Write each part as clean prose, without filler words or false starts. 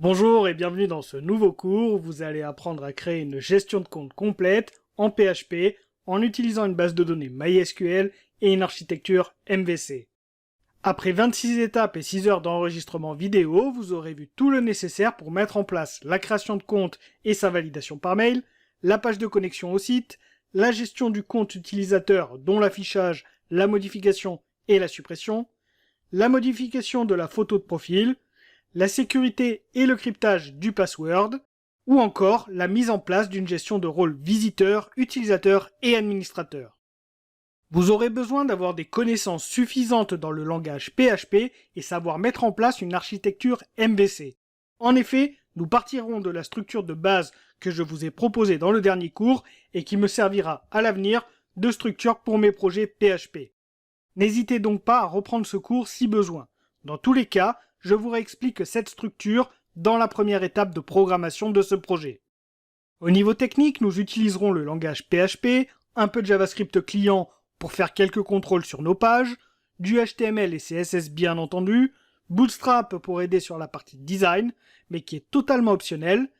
Bonjour et bienvenue dans ce nouveau cours où vous allez apprendre à créer une gestion de compte complète en PHP en utilisant une base de données MySQL et une architecture MVC. Après 26 étapes et 6 heures d'enregistrement vidéo, vous aurez vu tout le nécessaire pour mettre en place la création de compte et sa validation par mail, la page de connexion au site, la gestion du compte utilisateur dont l'affichage, la modification et la suppression, la modification de la photo de profil, la sécurité et le cryptage du password, ou encore la mise en place d'une gestion de rôle visiteur, utilisateur et administrateur. Vous aurez besoin d'avoir des connaissances suffisantes dans le langage PHP et savoir mettre en place une architecture MVC. En effet, nous partirons de la structure de base que je vous ai proposée dans le dernier cours et qui me servira à l'avenir de structure pour mes projets PHP. N'hésitez donc pas à reprendre ce cours si besoin. Dans tous les cas, je vous réexplique cette structure dans la première étape de programmation de ce projet. Au niveau technique, nous utiliserons le langage PHP, un peu de JavaScript client pour faire quelques contrôles sur nos pages, du HTML et CSS bien entendu, Bootstrap pour aider sur la partie design, mais qui est totalement optionnel,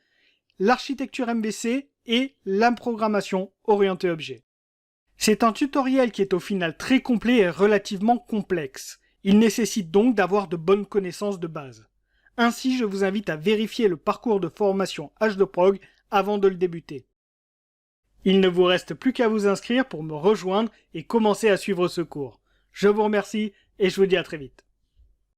l'architecture MVC et la programmation orientée objet. C'est un tutoriel qui est au final très complet et relativement complexe. Il nécessite donc d'avoir de bonnes connaissances de base. Ainsi, je vous invite à vérifier le parcours de formation H2Prog avant de le débuter. Il ne vous reste plus qu'à vous inscrire pour me rejoindre et commencer à suivre ce cours. Je vous remercie et je vous dis à très vite.